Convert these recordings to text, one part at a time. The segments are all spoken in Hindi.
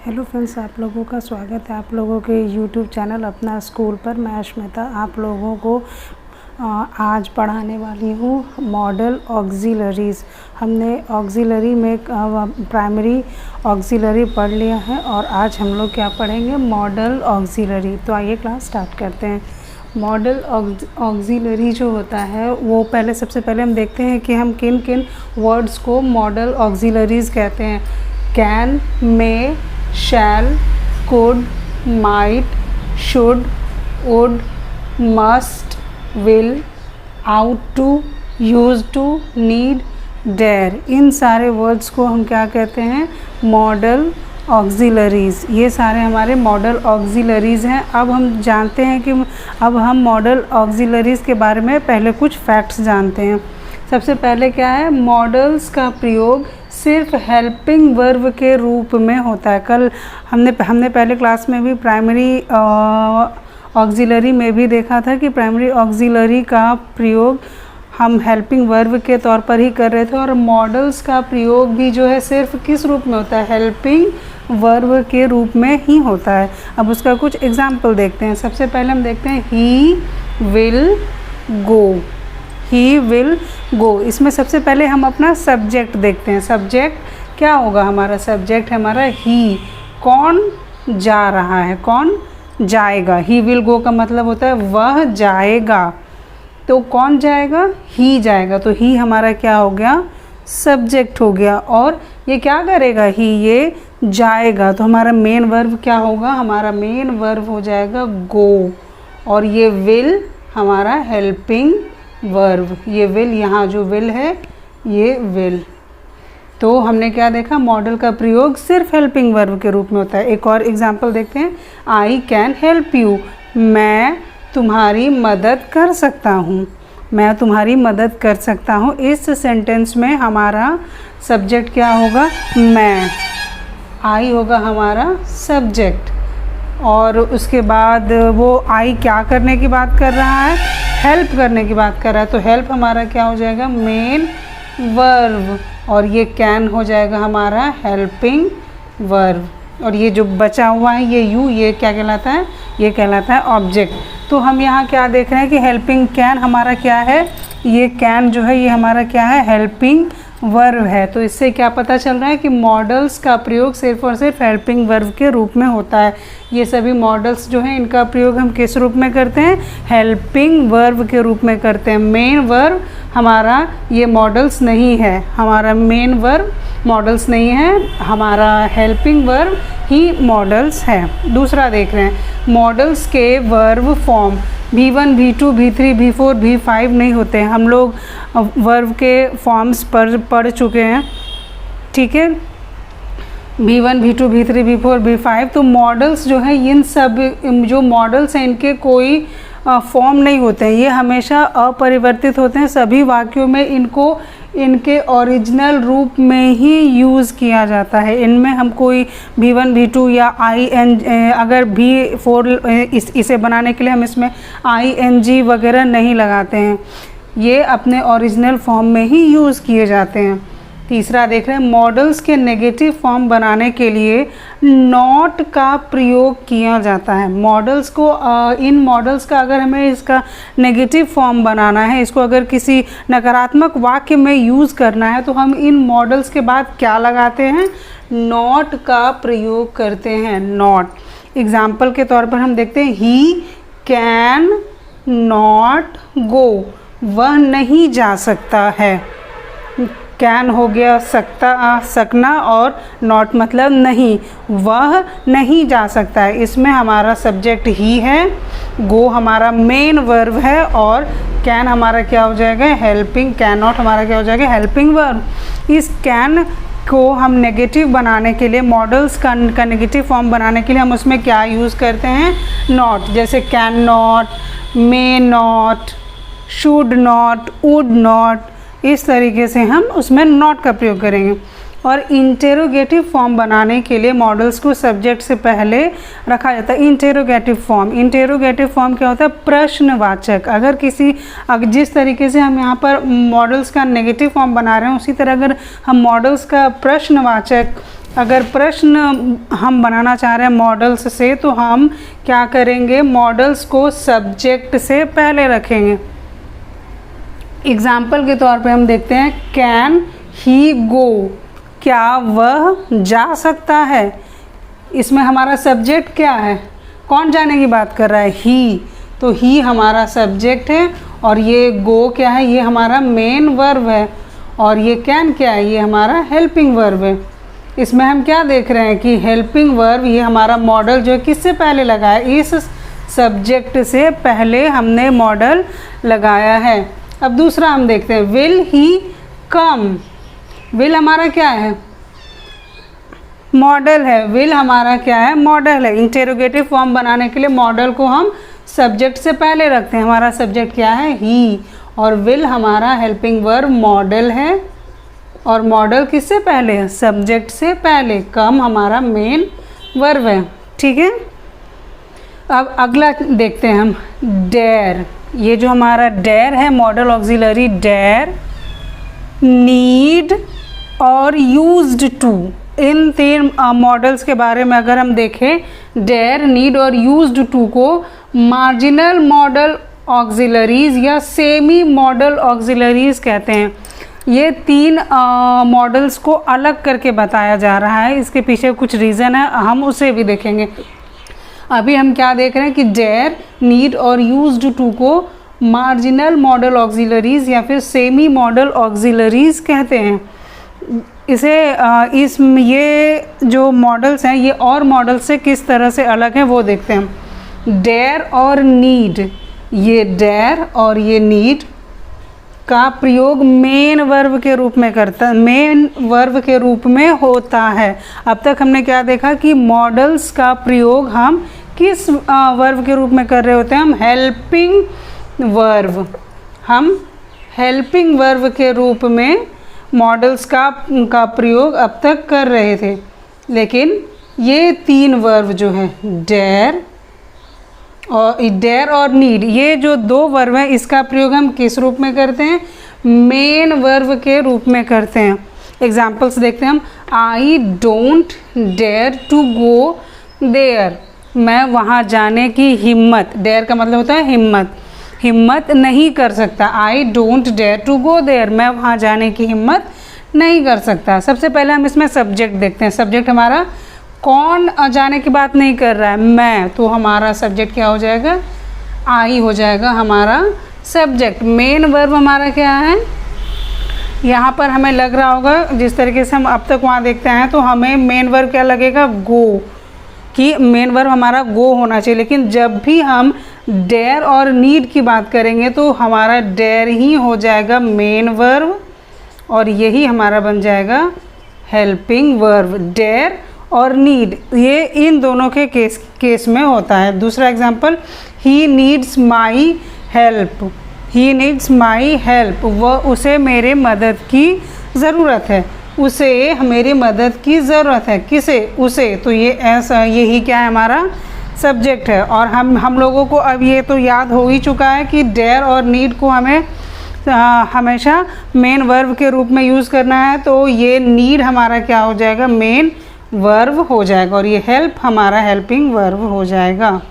हेलो फ्रेंड्स, आप लोगों का स्वागत है आप लोगों के यूट्यूब चैनल अपना स्कूल पर। मैं अश्मिता आप लोगों को आज पढ़ाने वाली हूँ मॉडल ऑक्सिलरीज़। हमने ऑक्सिलरी में प्राइमरी ऑक्सिलरी पढ़ लिया है और आज हम लोग क्या पढ़ेंगे, मॉडल ऑक्सिलरी। तो आइए क्लास स्टार्ट करते हैं। मॉडल ऑक्सिलरी जो होता है वो सबसे पहले हम देखते हैं कि हम किन किन वर्ड्स को मॉडल ऑक्सिलरीज़ कहते हैं। Can, may, shall, could, might, should, would, must, will, ought to, used to, need, dare। इन सारे वर्ड्स को हम क्या कहते हैं, मॉडल ऑक्सिलरीज़। ये सारे हमारे मॉडल ऑक्सिलरीज़ हैं। अब हम जानते हैं कि अब हम मॉडल ऑक्सिलरीज़ के बारे में पहले कुछ फैक्ट्स जानते हैं। सबसे पहले क्या है, मॉडल्स का प्रयोग सिर्फ हेल्पिंग वर्ब के रूप में होता है। कल हमने पहले क्लास में भी प्राइमरी ऑक्सिलरी में भी देखा था कि प्राइमरी ऑक्सिलरी का प्रयोग हम हेल्पिंग वर्ब के तौर पर ही कर रहे थे, और मॉडल्स का प्रयोग भी जो है सिर्फ किस रूप में होता है, हेल्पिंग वर्ब के रूप में ही होता है। अब उसका कुछ एग्जाम्पल देखते हैं। सबसे पहले हम देखते हैं he will go. He will go, इसमें सबसे पहले हम अपना सब्जेक्ट देखते हैं। सब्जेक्ट क्या होगा, हमारा सब्जेक्ट है हमारा ही। कौन जा रहा है, कौन जाएगा। ही विल गो का मतलब होता है वह जाएगा। तो कौन जाएगा, ही जाएगा। तो ही हमारा क्या हो गया, सब्जेक्ट हो गया। और ये क्या करेगा, ही ये जाएगा। तो हमारा मेन वर्ब क्या होगा, हमारा मेन वर्ब हो जाएगा गो। और ये विल हमारा हेल्पिंग वर्ब, ये विल, यहाँ जो विल है ये विल। तो हमने क्या देखा, मॉडल का प्रयोग सिर्फ हेल्पिंग वर्ब के रूप में होता है। एक और एग्जांपल देखते हैं। आई कैन हेल्प यू, मैं तुम्हारी मदद कर सकता हूँ। मैं तुम्हारी मदद कर सकता हूँ। इस सेंटेंस में हमारा सब्जेक्ट क्या होगा, मैं। आई होगा हमारा सब्जेक्ट। और उसके बाद वो आई क्या करने की बात कर रहा है, हेल्प करने की बात कर रहा है। तो हेल्प हमारा क्या हो जाएगा, मेन वर्ब। और ये कैन हो जाएगा हमारा हेल्पिंग वर्ब। और ये जो बचा हुआ है ये यू, ये क्या कहलाता है, ये कहलाता है ऑब्जेक्ट। तो हम यहाँ क्या देख रहे हैं कि हेल्पिंग कैन हमारा क्या है, ये कैन जो है ये हमारा क्या है, हेल्पिंग वर्ब है। तो इससे क्या पता चल रहा है कि मॉडल्स का प्रयोग सिर्फ और सिर्फ हेल्पिंग वर्ब के रूप में होता है। ये सभी मॉडल्स जो हैं इनका प्रयोग हम किस रूप में करते हैं, हेल्पिंग वर्ब के रूप में करते हैं। मेन वर्ब हमारा ये मॉडल्स नहीं है, हमारा मेन वर्ब मॉडल्स नहीं है, हमारा हेल्पिंग वर्ब ही मॉडल्स है। दूसरा देख रहे हैं, मॉडल्स के verb form V1, V2, V3, V4, V5 नहीं होते हैं। हम लोग वर्ब के फॉर्म्स पर पढ़ चुके हैं, ठीक है। V1, V2, V3, V4, V5। तो मॉडल्स जो है, इन सब जो मॉडल्स हैं इनके कोई फॉर्म नहीं होते हैं, ये हमेशा अपरिवर्तित होते हैं। सभी वाक्यों में इनको इनके ओरिजिनल रूप में ही यूज़ किया जाता है। इनमें हम कोई V1, V2 या IN, अगर V4 इसे बनाने के लिए हम इसमें ING वगैरह नहीं लगाते हैं, ये अपने ओरिजिनल फॉर्म में ही यूज़ किए जाते हैं। तीसरा देख रहे हैं, मॉडल्स के नेगेटिव फॉर्म बनाने के लिए नॉट का प्रयोग किया जाता है। मॉडल्स को इन मॉडल्स का अगर हमें इसका नेगेटिव फॉर्म बनाना है, इसको अगर किसी नकारात्मक वाक्य में यूज़ करना है, तो हम इन मॉडल्स के बाद क्या लगाते हैं, नॉट का प्रयोग करते हैं। नॉट एग्जाम्पल के तौर पर हम देखते हैं, ही कैन नॉट गो, वह नहीं जा सकता है। कैन हो गया सकता, सकना, और नॉट मतलब नहीं, वह नहीं जा सकता है। इसमें हमारा सब्जेक्ट ही है, गो हमारा मेन वर्ब है, और कैन हमारा क्या हो जाएगा, हेल्पिंग। कैन नॉट हमारा क्या हो जाएगा, हेल्पिंग वर्ब। इस कैन को हम नेगेटिव बनाने के लिए, मॉडल्स का नेगेटिव फॉर्म बनाने के लिए हम उसमें क्या यूज़ करते हैं, नॉट। जैसे can not, may not, should not, would not, इस तरीके से हम उसमें नॉट का प्रयोग करेंगे। और इंटेरोगेटिव फॉर्म बनाने के लिए मॉडल्स को सब्जेक्ट से पहले रखा जाता है। इंटेरोगेटिव फॉर्म क्या होता है, प्रश्नवाचक। अगर जिस तरीके से हम यहाँ पर मॉडल्स का नेगेटिव फॉर्म बना रहे हैं, उसी तरह अगर हम मॉडल्स का प्रश्नवाचक अगर प्रश्न हम बनाना चाह रहे हैं मॉडल्स से तो हम क्या करेंगे, मॉडल्स को सब्जेक्ट से पहले रखेंगे। एग्जाम्पल के तौर पे हम देखते हैं कैन ही गो, क्या वह जा सकता है। इसमें हमारा सब्जेक्ट क्या है, कौन जाने की बात कर रहा है, ही, तो ही हमारा सब्जेक्ट है और ये गो क्या है, ये हमारा मेन वर्ब है और ये कैन क्या है, ये हमारा हेल्पिंग वर्ब है। इसमें हम क्या देख रहे हैं कि हेल्पिंग वर्ब ये हमारा मॉडल जो है किससे पहले लगाया, इस सब्जेक्ट से पहले हमने मॉडल लगाया है। अब दूसरा हम देखते हैं विल ही कम, विल हमारा क्या है, मॉडल है। विल हमारा क्या है, मॉडल है। इंटेरोगेटिव फॉर्म बनाने के लिए मॉडल को हम सब्जेक्ट से पहले रखते हैं। हमारा सब्जेक्ट क्या है, ही, और विल हमारा हेल्पिंग वर्ब मॉडल है और मॉडल किससे पहले है, सब्जेक्ट से पहले। कम हमारा मेन वर्ब है, ठीक है। अब अगला देखते हैं हम डेयर। ये जो हमारा डेयर है मॉडल ऑक्सिलरी, डेयर, नीड और यूज्ड टू, इन तीन मॉडल्स के बारे में अगर हम देखें, डेयर, नीड और यूज्ड टू को मार्जिनल मॉडल ऑक्सिलरीज या सेमी मॉडल ऑक्सिलरीज कहते हैं। ये तीन मॉडल्स को अलग करके बताया जा रहा है। इसके पीछे कुछ रीज़न है, हम उसे भी देखेंगे। अभी हम क्या देख रहे हैं कि डेयर, नीड और यूज्ड टू को मार्जिनल मॉडल ऑक्सिलरीज या फिर सेमी मॉडल ऑक्सिलरीज कहते हैं। ये जो मॉडल्स हैं ये और मॉडल से किस तरह से अलग हैं वो देखते हैं। डेयर और नीड, ये डेयर और ये नीड का प्रयोग मेन वर्ब के रूप में मेन वर्ब के रूप में होता है। अब तक हमने क्या देखा कि मॉडल्स का प्रयोग हम किस वर्ब के रूप में कर रहे होते हैं, हम हेल्पिंग वर्ब, हम हेल्पिंग वर्ब के रूप में मॉडल्स का प्रयोग अब तक कर रहे थे। लेकिन ये तीन वर्ब जो है डेयर और नीड, ये जो दो वर्ब हैं इसका प्रयोग हम किस रूप में करते हैं, मेन वर्ब के रूप में करते हैं। एग्जाम्पल्स देखते हैं हम। I don't dare to go there, मैं वहाँ जाने की हिम्मत, डेयर का मतलब होता है हिम्मत, हिम्मत नहीं कर सकता। I don't dare to go there, मैं वहाँ जाने की हिम्मत नहीं कर सकता। सबसे पहले हम इसमें सब्जेक्ट देखते हैं। सब्जेक्ट हमारा कौन जाने की बात नहीं कर रहा है, मैं, तो हमारा सब्जेक्ट क्या हो जाएगा, आई हो जाएगा हमारा सब्जेक्ट। मेन वर्ब हमारा क्या है, यहाँ पर हमें लग रहा होगा जिस तरीके से हम अब तक वहाँ देखते हैं तो हमें मेन वर्ब क्या लगेगा, गो, कि मेन वर्ब हमारा गो होना चाहिए। लेकिन जब भी हम डेयर और नीड की बात करेंगे तो हमारा डेयर ही हो जाएगा मेन वर्ब और यही हमारा बन जाएगा हेल्पिंग वर्ब। डेयर और नीड ये इन दोनों के केस में होता है। दूसरा example, he needs my help, he needs my help, वह उसे मेरे मदद की ज़रूरत है, उसे मेरी मदद की ज़रूरत है। किसे, उसे, तो ये ऐसा, यही क्या है हमारा सब्जेक्ट है। और हम लोगों को अब ये तो याद हो ही चुका है कि डेयर और नीड को हमें हमेशा मेन वर्ब के रूप में यूज़ करना है। तो ये नीड हमारा क्या हो जाएगा, मेन वर्ब हो जाएगा और ये हेल्प हमारा हेल्पिंग वर्ब हो जाएगा।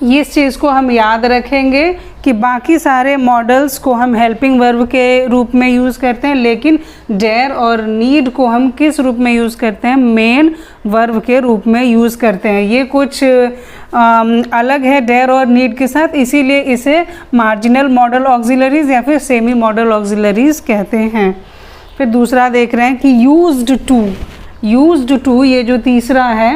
इस चीज़ को हम याद रखेंगे कि बाकी सारे मॉडल्स को हम हेल्पिंग वर्ब के रूप में यूज़ करते हैं, लेकिन डेयर और नीड को हम किस रूप में यूज़ करते हैं, मेन वर्ब के रूप में यूज़ करते हैं। ये कुछ अलग है डेयर और नीड के साथ, इसीलिए इसे मार्जिनल मॉडल ऑक्सिलरीज या फिर सेमी मॉडल ऑक्सिलरीज कहते हैं। फिर दूसरा देख रहे हैं कि यूज्ड टू, यूज्ड टू ये जो तीसरा है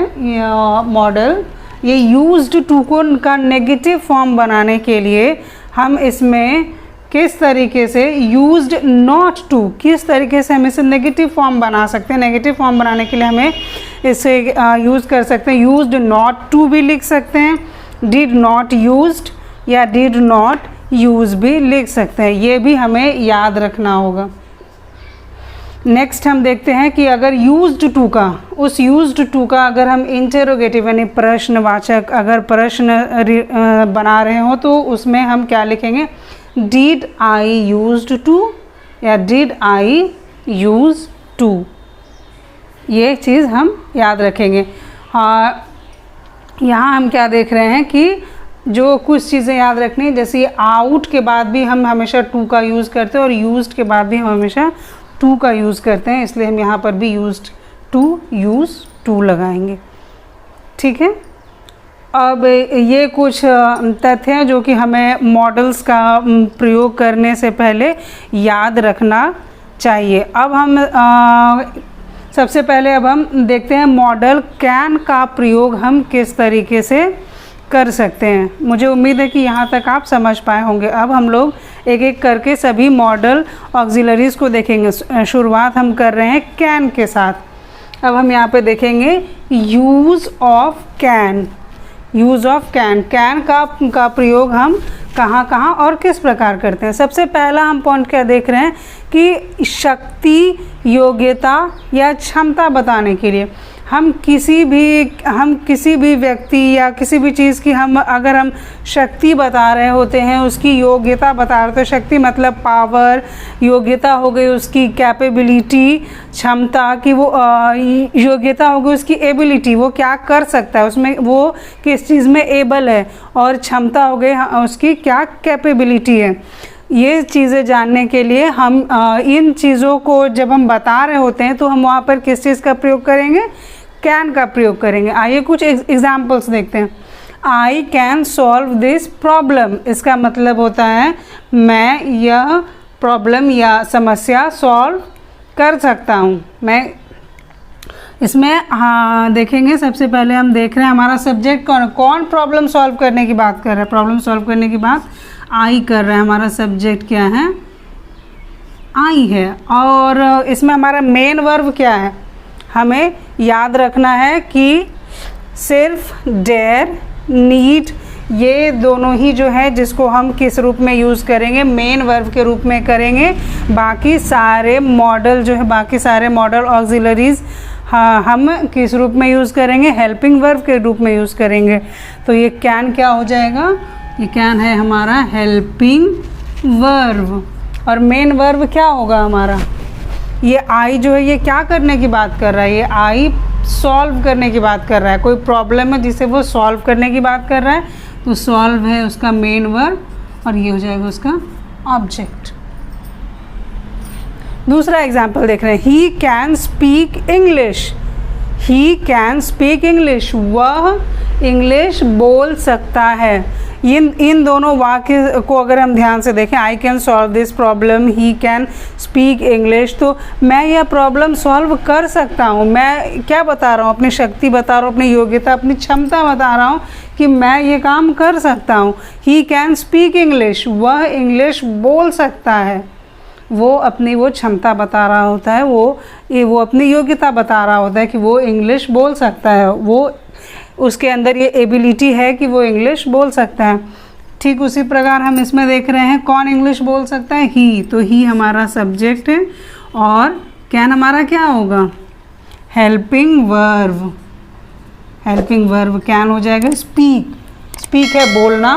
मॉडल, ये यूज्ड टू को का नेगेटिव फॉर्म बनाने के लिए हम इसमें किस तरीके से यूज्ड नॉट टू, किस तरीके से हम इसे नेगेटिव फॉर्म बना सकते हैं। नेगेटिव फॉर्म बनाने के लिए हमें इसे यूज़ कर सकते हैं, यूज्ड नॉट टू भी लिख सकते हैं, डिड नॉट यूज्ड या डिड नॉट यूज भी लिख सकते हैं। ये भी हमें याद रखना होगा। नेक्स्ट हम देखते हैं कि अगर यूज्ड टू का, उस यूज्ड टू का अगर हम इंटेरोगेटिव यानी प्रश्नवाचक अगर प्रश्न बना रहे हो तो उसमें हम क्या लिखेंगे, डिड आई यूज्ड टू या डिड आई यूज़ टू, ये चीज़ हम याद रखेंगे। यहाँ हम क्या देख रहे हैं कि जो कुछ चीज़ें याद रखनी है, जैसे ये आउट के बाद भी हम हमेशा टू का यूज़ करते हैं और यूज्ड के बाद भी हम हमेशा टू का यूज़ करते हैं, इसलिए हम यहाँ पर भी यूज्ड टू, यूज़ टू लगाएंगे। ठीक है। अब ये कुछ तथ्य हैं जो कि हमें मॉडल्स का प्रयोग करने से पहले याद रखना चाहिए। अब हम सबसे पहले अब हम देखते हैं मॉडल कैन का प्रयोग हम किस तरीके से कर सकते हैं। मुझे उम्मीद है कि यहाँ तक आप समझ पाए होंगे। अब हम लोग एक एक करके सभी मॉडल ऑक्सिलरीज़ को देखेंगे। शुरुआत हम कर रहे हैं कैन के साथ। अब हम यहाँ पे देखेंगे use of can. Use of can, can का प्रयोग हम कहाँ कहाँ और किस प्रकार करते हैं। सबसे पहला हम पॉइंट क्या देख रहे हैं कि शक्ति, योग्यता या क्षमता बताने के लिए हम किसी भी व्यक्ति या किसी भी चीज़ की अगर हम शक्ति बता रहे होते हैं, उसकी योग्यता बता रहे होते हैं, शक्ति मतलब पावर, योग्यता हो गई उसकी कैपेबिलिटी, क्षमता की वो योग्यता हो गई उसकी एबिलिटी, वो क्या कर सकता है, उसमें वो किस चीज़ में एबल है, और क्षमता हो गई उसकी क्या कैपेबिलिटी है। ये चीज़ें जानने के लिए हम इन चीज़ों को जब हम बता रहे होते हैं तो हम वहाँ पर किस चीज़ का प्रयोग करेंगे, कैन का प्रयोग करेंगे। आइए कुछ एग्जाम्पल्स देखते हैं। I can solve this problem, इसका मतलब होता है मैं यह प्रॉब्लम या समस्या सॉल्व कर सकता हूँ। मैं इसमें देखेंगे, सबसे पहले हम देख रहे हैं हमारा सब्जेक्ट कौन प्रॉब्लम सॉल्व करने की बात कर रहा है। प्रॉब्लम सॉल्व करने की बात आई कर रहा है। हमारा सब्जेक्ट क्या है, आई है। और इसमें हमारा मेन वर्ब क्या है, हमें याद रखना है कि सिर्फ, डेयर, नीड, ये दोनों ही जो है जिसको हम किस रूप में यूज़ करेंगे, मेन वर्ब के रूप में करेंगे। बाकी सारे मॉडल जो है, बाकी सारे मॉडल ऑक्सिलरीज़ हम किस रूप में यूज़ करेंगे, हेल्पिंग वर्ब के रूप में यूज़ करेंगे। तो ये कैन क्या हो जाएगा, ये कैन है हमारा हेल्पिंग वर्ब। और मेन वर्ब क्या होगा हमारा, ये आई जो है ये क्या करने की बात कर रहा है, ये आई सॉल्व करने की बात कर रहा है। कोई प्रॉब्लम है जिसे वो सॉल्व करने की बात कर रहा है, तो सॉल्व है उसका मेन वर्ब और ये हो जाएगा उसका ऑब्जेक्ट। दूसरा एग्जाम्पल देख रहे हैं, he can speak English. He can speak English, वह इंग्लिश बोल सकता है। इन दोनों वाक्य को अगर हम ध्यान से देखें, I can solve this problem, he can speak English, तो मैं यह प्रॉब्लम सॉल्व कर सकता हूँ। मैं क्या बता रहा हूँ, अपनी शक्ति बता रहा हूँ, अपनी योग्यता, अपनी क्षमता बता रहा हूँ कि मैं ये काम कर सकता हूँ। ही कैन स्पीक इंग्लिश, वह इंग्लिश बोल सकता है। वो अपनी वो क्षमता बता रहा होता है, वो अपनी योग्यता बता रहा होता है कि वो इंग्लिश बोल सकता है, वो उसके अंदर ये एबिलिटी है कि वो इंग्लिश बोल सकता है। ठीक उसी प्रकार हम इसमें देख रहे हैं कौन इंग्लिश बोल सकता है, ही। तो ही हमारा सब्जेक्ट है और कैन हमारा क्या होगा, helping verb. Helping verb can हो जाएगा स्पीक। स्पीक है बोलना,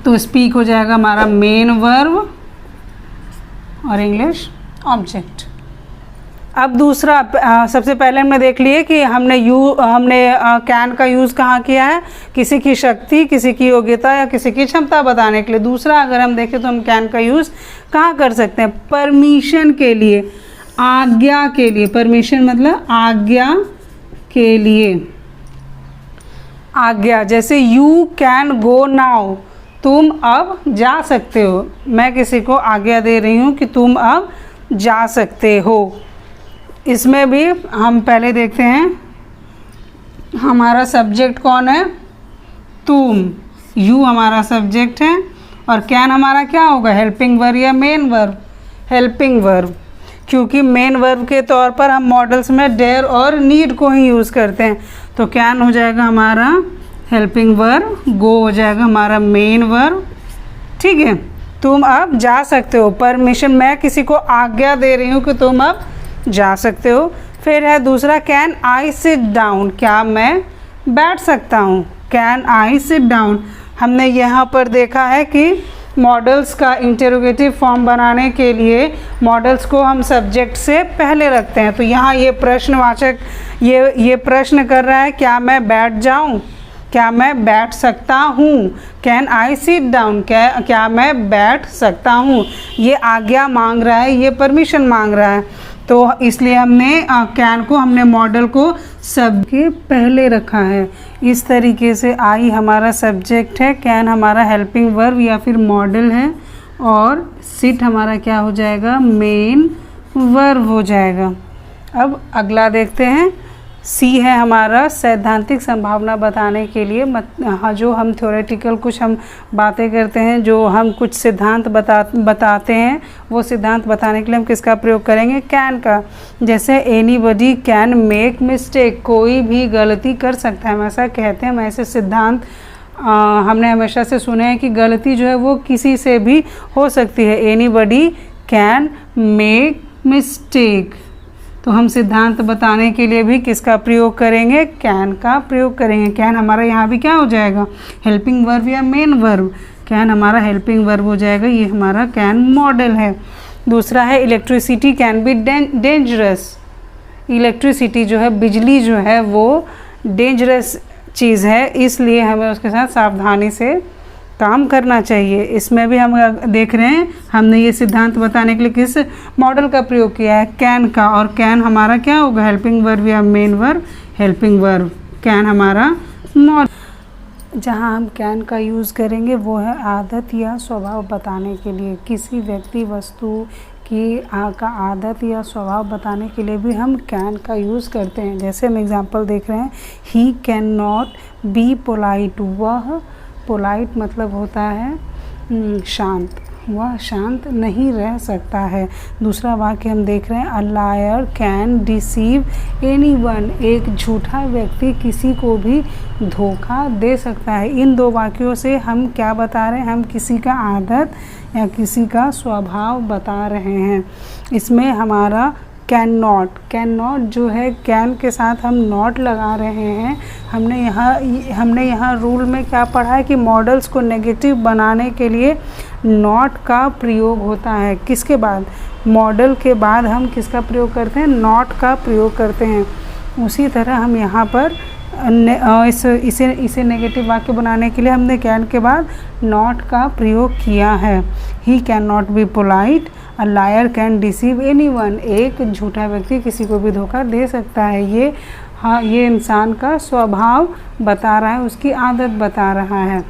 तो स्पीक हो जाएगा हमारा मेन वर्ब और इंग्लिश ऑब्जेक्ट। अब दूसरा, सबसे पहले हमने देख लिए कि हमने कैन का यूज़ कहाँ किया है, किसी की शक्ति, किसी की योग्यता या किसी की क्षमता बताने के लिए। दूसरा अगर हम देखें तो हम कैन का यूज़ कहाँ कर सकते हैं, परमिशन के लिए, आज्ञा के लिए। परमिशन मतलब आज्ञा के लिए। आज्ञा, जैसे यू कैन गो नाउ, तुम अब जा सकते हो। मैं किसी को आज्ञा दे रही हूँ कि तुम अब जा सकते हो। इसमें भी हम पहले देखते हैं हमारा सब्जेक्ट कौन है, तुम। यू हमारा सब्जेक्ट है और कैन हमारा क्या होगा, हेल्पिंग वर्ब या मेन वर्ब, हेल्पिंग वर्ब। क्योंकि मेन वर्ब के तौर पर हम मॉडल्स में डेयर और नीड को ही यूज़ करते हैं, तो कैन हो जाएगा हमारा हेल्पिंग वर्ब, गो हो जाएगा हमारा मेन वर्ब। ठीक है, तुम अब जा सकते हो। परमिशन, मैं किसी को आज्ञा दे रही हूँ कि तुम अब जा सकते हो। फिर है दूसरा, कैन आई सिट डाउन, क्या मैं बैठ सकता हूँ। कैन आई सिट डाउन, हमने यहाँ पर देखा है कि मॉडल्स का इंटेरोगेटिव फॉर्म बनाने के लिए मॉडल्स को हम सब्जेक्ट से पहले रखते हैं। तो यहाँ ये प्रश्नवाचक ये प्रश्न कर रहा है, क्या मैं बैठ जाऊँ, क्या मैं बैठ सकता हूँ, कैन आई सिट डाउन, क्या मैं बैठ सकता हूँ। ये आज्ञा मांग रहा है, ये परमिशन मांग रहा है। तो इसलिए हमने कैन को, हमने मॉडल को सबके पहले रखा है। इस तरीके से आई हमारा सब्जेक्ट है, कैन हमारा हेल्पिंग वर्ब या फिर मॉडल है, और सिट हमारा क्या हो जाएगा, मेन वर्ब हो जाएगा। अब अगला देखते हैं। सी है हमारा सैद्धांतिक संभावना बताने के लिए जो हम थ्योरेटिकल कुछ हम बातें करते हैं, जो हम कुछ सिद्धांत बताते हैं, वो सिद्धांत बताने के लिए हम किसका प्रयोग करेंगे, कैन का। जैसे एनीबडी कैन मेक मिस्टेक, कोई भी गलती कर सकता है, हम ऐसा कहते हैं। हम ऐसे सिद्धांत हमने हमेशा से सुने हैं कि गलती जो है वो किसी से भी हो सकती है। Anybody can make mistake. तो हम सिद्धांत बताने के लिए भी किसका प्रयोग करेंगे, कैन का प्रयोग करेंगे। कैन हमारा यहाँ भी क्या हो जाएगा, हेल्पिंग वर्ब या मेन वर्ब। कैन हमारा हेल्पिंग वर्ब हो जाएगा, ये हमारा कैन मॉडल है। दूसरा है electricity can be dangerous. Electricity जो है, बिजली जो है वो डेंजरस चीज़ है, इसलिए हमें उसके साथ सावधानी से काम करना चाहिए। इसमें भी हम देख रहे हैं, हमने ये सिद्धांत बताने के लिए किस मॉडल का प्रयोग किया है, कैन का। और कैन हमारा क्या होगा, हेल्पिंग वर्ब या main verb, helping verb. Can हमारा मॉडल। जहाँ हम कैन का यूज़ करेंगे वो है आदत या स्वभाव बताने के लिए। किसी व्यक्ति वस्तु की का आदत या स्वभाव बताने के लिए भी हम कैन का यूज़ करते हैं। जैसे हम एग्जांपल देख रहे हैं, he can not be polite. वह, पोलाइट मतलब होता है शांत, वह शांत नहीं रह सकता है। दूसरा वाक्य हम देख रहे हैं, a liar can deceive anyone. एक झूठा व्यक्ति किसी को भी धोखा दे सकता है। इन दो वाक्यों से हम क्या बता रहे हैं, हम किसी का आदत या किसी का स्वभाव बता रहे हैं। इसमें हमारा कैन नॉट जो है, कैन के साथ हम नॉट लगा रहे हैं। हमने यहाँ रूल में क्या पढ़ा है कि मॉडल्स को नेगेटिव बनाने के लिए नॉट का प्रयोग होता है। किसके बाद, मॉडल के बाद हम किसका प्रयोग करते हैं, नॉट का प्रयोग करते हैं। उसी तरह हम यहाँ पर इसे नेगेटिव वाक्य बनाने के लिए हमने कैन के बाद नॉट का प्रयोग किया है। He can not be polite, a liar can deceive anyone. एक झूठा व्यक्ति किसी को भी धोखा दे सकता है। ये इंसान का स्वभाव बता रहा है, उसकी आदत बता रहा है।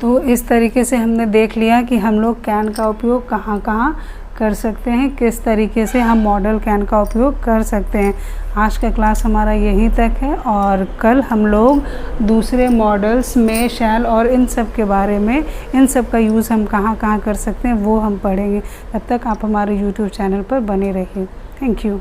तो इस तरीके से हमने देख लिया कि हम लोग कैन का उपयोग कहाँ कहाँ कर सकते हैं, किस तरीके से हम मॉडल कैन का उपयोग कर सकते हैं। आज का क्लास हमारा यहीं तक है, और कल हम लोग दूसरे मॉडल्स में शैल और इन सब के बारे में, इन सब का यूज़ हम कहाँ कहाँ कर सकते हैं वो हम पढ़ेंगे। तब तक आप हमारे YouTube चैनल पर बने रहिए। Thank you.